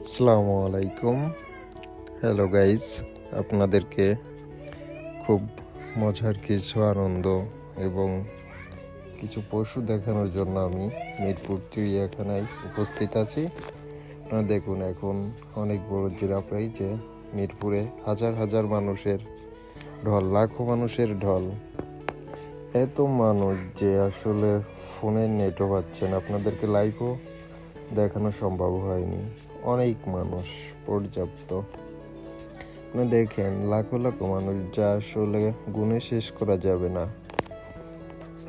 আসসালামু আলাইকুম। Hello guys, আপনাদেরকে খুব মজার কিছু আনন্দ এবং কিছু পশু দেখানোর জন্য আমি মিরপুর চিড়িয়াখানায় উপস্থিত আছি। আপনারা দেখুন, এখন অনেক বড় জিরাফ, এই যে মিরপুরে হাজার হাজার মানুষের ঢল, লাখো মানুষের ঢল। এত মানুষ যে আসলে ফোনের নেটও পাচ্ছেন, আপনাদেরকে লাইভও দেখানো সম্ভব হয়নি। অনেক মানুষ, পর্যাপ্ত। দেখেন, লাখো লাখো মানুষ, যা আসলে গুণে শেষ করা যাবে না।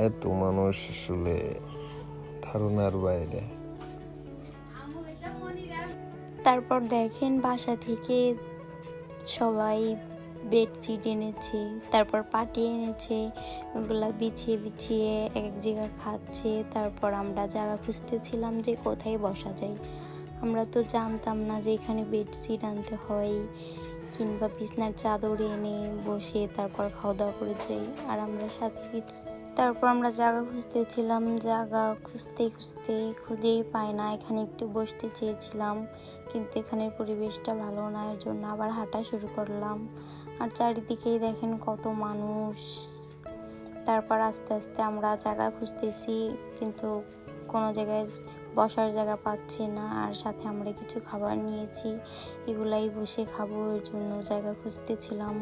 এত মানুষ আসলে ধারণার বাইরে। তারপর দেখেন বাসা থেকে সবাই বেডশিট এনেছে, তারপর পাটি এনেছে, ওগুলা বিছিয়ে বিছিয়ে এক জায়গায় খাচ্ছে। তারপর আমরা জায়গা খুঁজতেছিলাম যে কোথায় বসা যায়। আমরা তো জানতাম না যে এখানে বেডশিট আনতে হয় কিংবা বিছনার চাদর এনে বসে তারপর খাওয়া দাওয়া করে যাই। আর আমরা সাথে তারপর আমরা জায়গা খুঁজতেছিলাম, জায়গা খুঁজতে খুঁজতে খুঁজেই পাই না। এখানে একটু বসতে চেয়েছিলাম, কিন্তু এখানের পরিবেশটা ভালো না, এর জন্য আবার হাঁটা শুরু করলাম। আর চারিদিকেই দেখেন কত মানুষ। তারপর আস্তে আস্তে আমরা জায়গা খুঁজতেছি, কিন্তু কোনো জায়গায় বসার জায়গা পাচ্ছি না। আর সাথে আমরা কিছু খাবার নিয়েছি, এগুলাই বসে খাবো, এর জন্য জায়গা খুঁজতেছিলাম।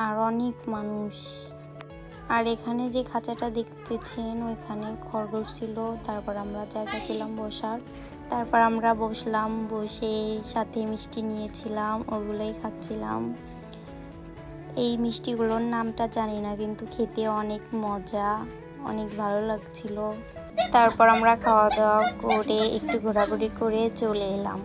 আর অনেক মানুষ। আর এখানে যে খাঁচাটা দেখতেছেন, ওইখানে খরগোশ ছিল। তারপর আমরা জায়গা পেলাম বসার, তারপর আমরা বসলাম, বসে সাথে মিষ্টি নিয়েছিলাম, ওগুলোই খাচ্ছিলাম। এই মিষ্টিগুলোর নামটা জানি না, কিন্তু খেতে অনেক মজা, অনেক ভালো লাগছিল। তারপর আমরা খাওয়া দাওয়া করে একটু ঘোরাঘুরি করে চলে এলাম।